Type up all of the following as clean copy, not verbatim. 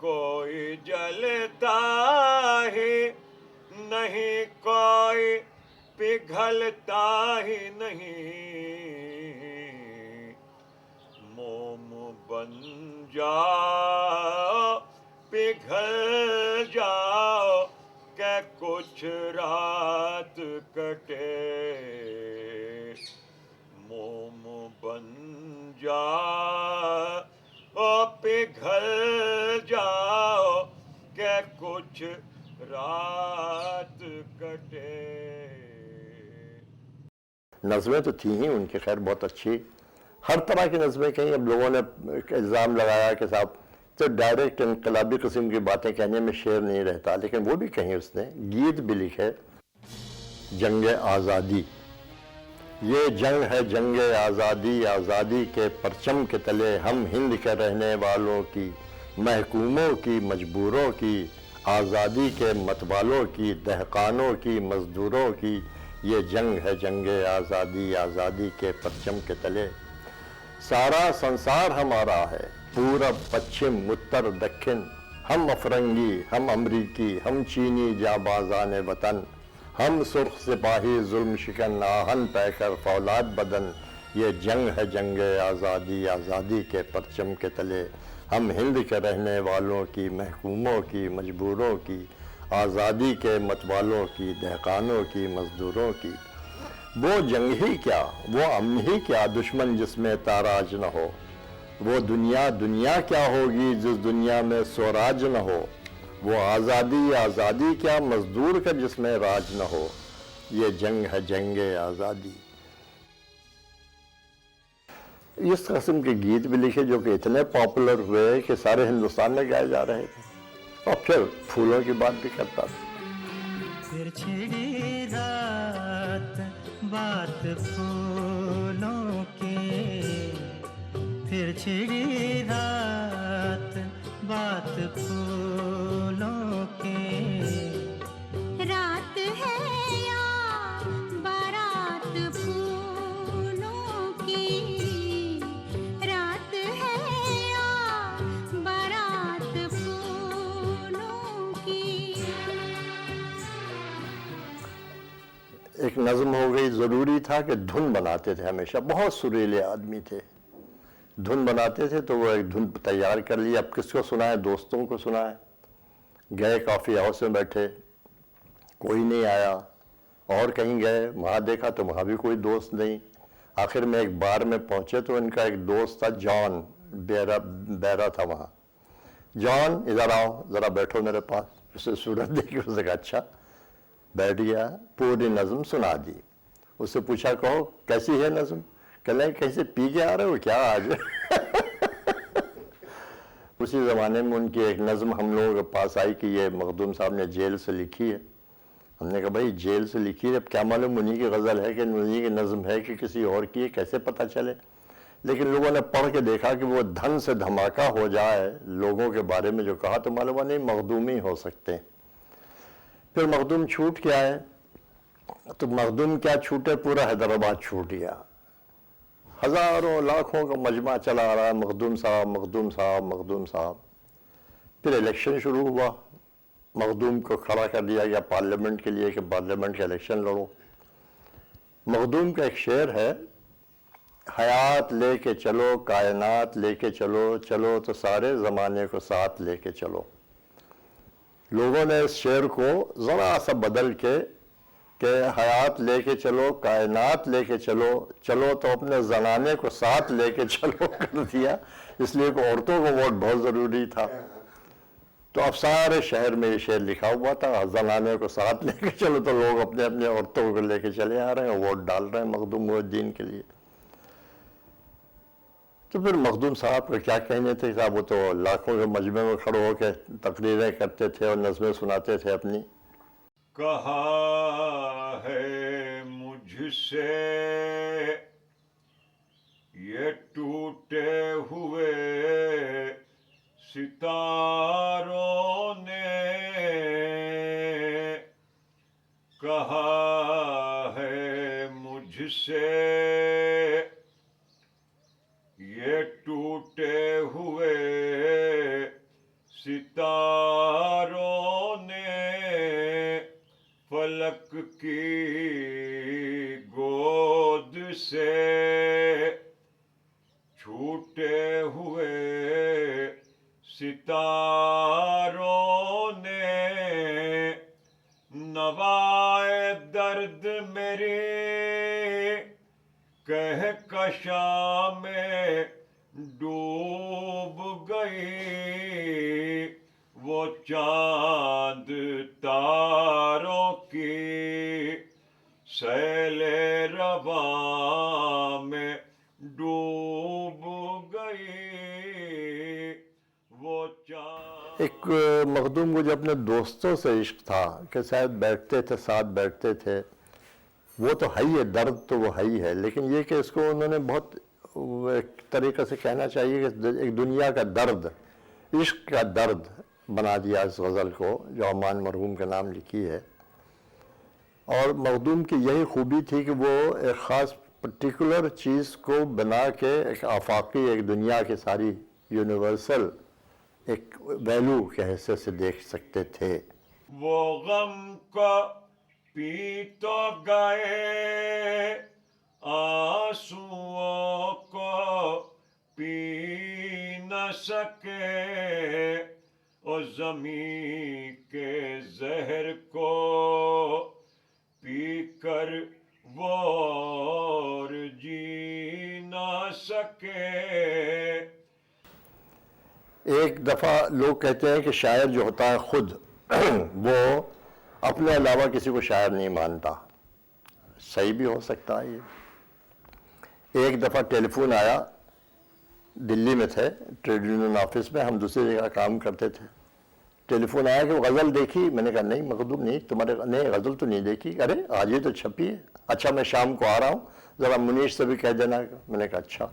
کوئی جلتا ہی نہیں، کوئی پگھلتا ہی نہیں، موم بن جاؤ پگھل جاؤ کہ کچھ رات کٹے، موم بن جاؤ پگھل جاؤ کہ کچھ رات کٹے۔ نظمیں تو تھیں ہی ان کی، خیر بہت اچھی، ہر طرح کی نظمیں کہیں۔ اب لوگوں نے الزام لگایا کہ صاحب تو ڈائریکٹ انقلابی قسم کی باتیں کہنے میں شعر نہیں رہتا، لیکن وہ بھی کہیں اس نے، گیت بھی لکھے۔ جنگ آزادی، یہ جنگ ہے جنگ آزادی، آزادی کے پرچم کے تلے ہم ہند کے رہنے والوں کی، محکوموں کی مجبوروں کی، آزادی کے متوالوں کی، دہقانوں کی مزدوروں کی، یہ جنگ ہے جنگ آزادی، آزادی کے پرچم کے تلے سارا سنسار ہمارا ہے، پورب پچھم اتر دکھن، ہم افرنگی ہم امریکی ہم چینی جانبازان وطن، ہم سرخ سپاہی ظلم شکن آہن پیکر فولاد بدن، یہ جنگ ہے جنگ آزادی، آزادی کے پرچم کے تلے ہم ہند کے رہنے والوں کی، محکوموں کی مجبوروں کی، آزادی کے متوالوں کی، دہقانوں کی مزدوروں کی۔ وہ جنگ ہی کیا، وہ امن ہی کیا، دشمن جس میں تاراج نہ ہو، وہ دنیا دنیا کیا ہوگی جس دنیا میں سوراج نہ ہو، وہ آزادی آزادی کیا، مزدور کا جس میں راج نہ ہو، یہ جنگ ہے جنگ آزادی۔ اس قسم کے گیت بھی لکھے جو کہ اتنے پاپولر ہوئے کہ سارے ہندوستان میں گائے جا رہے تھے، اور پھر پھولوں کی بات بھی کرتا تھا۔ پھر چھڑی رات بات پھولوں کی، پھر چھڑی رات بات پھولوں کی، رات ہے یا بارات پھولوں کی، رات ہے یا بارات پھولوں کی۔ ایک نظم ہو گئی، ضروری تھا کہ دھن بناتے تھے ہمیشہ، بہت سریلے آدمی تھے، دھن بناتے تھے تو وہ ایک دھن تیار کر لی، اب کس کو سنائے، دوستوں کو سنائے، گئے کافی ہاؤس میں بیٹھے، کوئی نہیں آیا، اور کہیں گئے، وہاں دیکھا تو وہاں بھی کوئی دوست نہیں، آخر میں ایک بار میں پہنچے تو ان کا ایک دوست تھا جان، بیرا تھا وہاں، جان ادھر آؤ ذرا بیٹھو میرے پاس، اسے صورت دیکھی، اس نے کہا اچھا، بیٹھ گیا، پوری نظم سنا دی، اس سے پوچھا کہو کیسی ہے نظم، کہنے کہیں سے پی کے آ رہے ہو کیا آج؟ اسی زمانے میں ان کی ایک نظم ہم لوگوں کے پاس آئی کہ یہ مخدوم صاحب نے جیل سے لکھی ہے، ہم نے کہا بھائی جیل سے لکھی ہے، اب کیا معلوم انہی کی غزل ہے کہ انہی کی نظم ہے کہ کسی اور کی ہے، کیسے پتہ چلے، لیکن لوگوں نے پڑھ کے دیکھا کہ وہ دھن سے دھماکہ ہو جائے لوگوں کے بارے میں جو کہا تو معلوم نہیں مخدوم ہی ہو سکتے ہیں۔ پھر مخدوم چھوٹ کے آئے تو مخدوم کیا چھوٹے، پورا حیدرآباد چھوٹ گیا، ہزاروں لاکھوں کا مجمع چلا آ رہا ہے، مخدوم صاحب مخدوم صاحب مخدوم صاحب۔ پھر الیکشن شروع ہوا، مخدوم کو کھڑا کر دیا گیا پارلیمنٹ کے لیے کہ پارلیمنٹ کا الیکشن لڑو۔ مخدوم کا ایک شعر ہے، حیات لے کے چلو کائنات لے کے چلو، چلو تو سارے زمانے کو ساتھ لے کے چلو۔ لوگوں نے اس شعر کو ذرا سا بدل کے کہ حیات لے کے چلو کائنات لے کے چلو، چلو تو اپنے زنانے کو ساتھ لے کے چلو کر دیا، اس لیے کہ عورتوں کو ووٹ بہت ضروری تھا، تو اب سارے شہر میں یہ شعر لکھا ہوا تھا، زنانے کو ساتھ لے کے چلو، تو لوگ اپنے اپنے عورتوں کو لے کے چلے آ رہے ہیں، ووٹ ڈال رہے ہیں مخدوم محی الدین کے لیے۔ تو پھر مخدوم صاحب کا کیا کہنے تھے، صاحب وہ تو لاکھوں کے مجمع میں کھڑے ہو کے تقریریں کرتے تھے اور نظمیں سناتے تھے اپنی۔ کہا ہے مجھ سے یہ ٹوٹے ہوئے ستاروں نے، کہا ہے مجھ سے یہ ٹوٹے ہوئے ستاروں نے فلک کی گود سے چھوٹے ہوئے ستاروں نے نوائے درد میری کہکشاں میں ڈوب گئی، وہ چاند تاروں کی سیل رواں میں ڈوب گئی، وہ چاند۔ ایک مخدوم کو جو اپنے دوستوں سے عشق تھا کہ شاید بیٹھتے تھے، ساتھ بیٹھتے تھے، وہ تو ہے ہی ہے، درد تو وہ ہے ہی ہے، لیکن یہ کہ اس کو انہوں نے بہت ایک طریقے سے کہنا چاہیے کہ ایک دنیا کا درد، عشق کا درد بنا دیا اس غزل کو جو امان مرحوم کے نام لکھی ہے۔ اور مخدوم کی یہی خوبی تھی کہ وہ ایک خاص پرٹیکولر چیز کو بنا کے ایک آفاقی، ایک دنیا کی ساری یونیورسل ایک ویلیو کے حصے سے دیکھ سکتے تھے۔ وہ غم کو پی تو گئے، آنسوؤں کو پی نہ سکے، اور زمین کے زہر کو پی کر وہ اور جی نہ سکے۔ ایک دفعہ لوگ کہتے ہیں کہ شاعر جو ہوتا ہے خود وہ اپنے علاوہ کسی کو شاعر نہیں مانتا، صحیح بھی ہو سکتا ہے یہ۔ ایک دفعہ ٹیلی فون آیا، دلی میں تھے ٹریڈ یونین آفس میں، ہم دوسری جگہ کام کرتے تھے، ٹیلی فون آیا کہ وہ غزل دیکھی؟ میں نے کہا نہیں مخدوم نہیں، تمہارے نہیں غزل تو نہیں دیکھی۔ ارے آج ہی تو چھپی ہے۔ اچھا میں شام کو آ رہا ہوں، ذرا منیش سے بھی کہہ دینا۔ میں نے کہا اچھا۔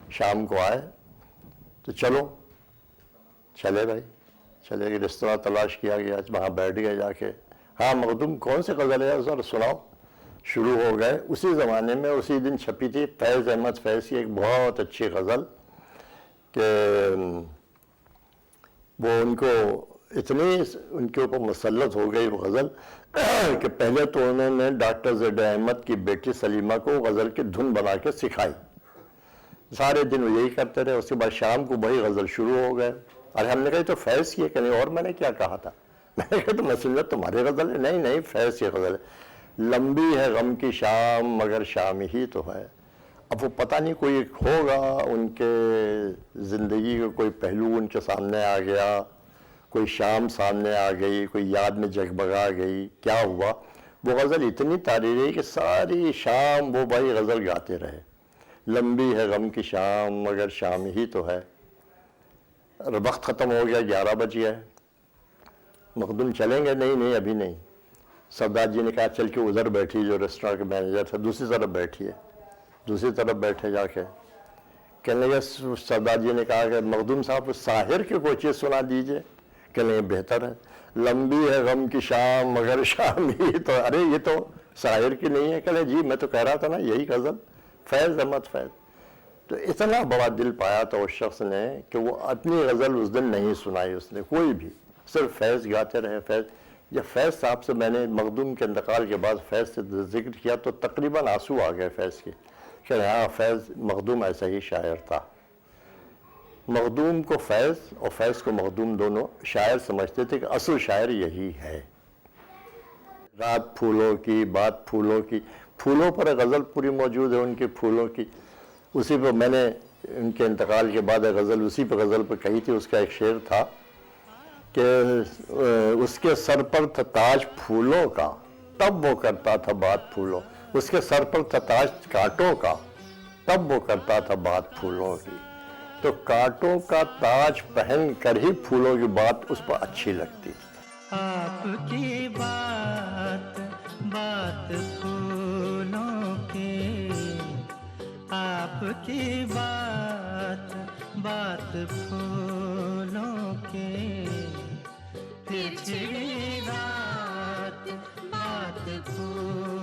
شام کو آئے تو چلو، چلے بھائی، چلے گئے، ریستوراں تلاش کیا گیا، وہاں بیٹھ گئے جا کے۔ ہاں مخدوم کون سے غزل ہے ذرا سناؤ۔ شروع ہو گئے۔ اسی زمانے میں اسی دن چھپی تھی فیض احمد فیض کی ایک بہت اچھی غزل کہ وہ ان کو اتنی ان کے اوپر مسلط ہو گئی وہ غزل کہ پہلے تو انہوں نے ڈاکٹر زیڈ احمد کی بیٹی سلیمہ کو غزل کی دھن بنا کے سکھائی، سارے دن وہ یہی کرتے رہے۔ اس کے بعد شام کو وہی غزل شروع ہو گئے۔ اور ہم نے کہا تو فیض کی ہے کہ نہیں؟ اور میں نے کیا کہا تھا؟ میں نے کہا تو میں سمجھا تمہاری غزل ہے۔ نہیں نہیں فیض کی غزل ہے۔ لمبی ہے غم کی شام مگر شام ہی تو ہے۔ اب وہ پتہ نہیں کوئی ہوگا ان کے زندگی کا کوئی پہلو ان کے سامنے آ گیا، کوئی شام سامنے آ گئی، کوئی یاد میں جگبگا گئی، کیا ہوا؟ وہ غزل اتنی طاری رہی کہ ساری شام وہ بھائی غزل گاتے رہے۔ لمبی ہے غم کی شام مگر شام ہی تو ہے۔ وقت ختم ہو گیا، 11 بج گئے۔ مخدوم چلیں گے؟ نہیں نہیں ابھی نہیں۔ سردار جی نے کہا چل کے ادھر بیٹھی، جو ریسٹوراں کے مینیجر تھے دوسری طرف بیٹھیے، دوسری طرف بیٹھے جا کے۔ کہنے لگے سردار جی نے کہا کہ مخدوم صاحب ساحر کی کوئی چیز سنا دیجئے۔ کہنے لگے بہتر ہے، لمبی ہے غم کی شام مگر شام ہی تو۔ ارے یہ تو ساحر کی نہیں ہے۔ کہنے جی میں تو کہہ رہا تھا نا یہی غزل فیض احمد فیض۔ تو اتنا بڑا دل پایا تھا اس شخص نے کہ وہ اپنی غزل اس دن نہیں سنائی اس نے کوئی بھی، صرف فیض گاتے رہے فیض۔ جب فیض صاحب سے میں نے مخدوم کے انتقال کے بعد فیض سے ذکر کیا تو تقریباً آنسو آ گئے فیض کے کہ ہاں فیض مخدوم ایسا ہی شاعر تھا۔ مخدوم کو فیض اور فیض کو مخدوم دونوں شاعر سمجھتے تھے کہ اصل شاعر یہی ہے۔ رات پھولوں کی بات پھولوں کی، پھولوں پر غزل پوری موجود ہے ان کی، پھولوں کی۔ اسی پہ میں نے ان کے انتقال کے بعد غزل اسی پہ غزل پہ کہی تھی۔ اس کا ایک شعر تھا کہ اس کے سر پر تھا تاج پھولوں کا تب وہ کرتا تھا بات پھولوں، اس کے سر پر تھا تاج کانٹوں کا تب وہ کرتا تھا بات پھولوں کی۔ تو کانٹوں کا تاج پہن کر ہی پھولوں کی بات اس پر اچھی لگتی۔ آپ کی بات بات پھولوں کی، آپ کی بات بات پھولوں کی، پھر چھڑی رات بات پھولوں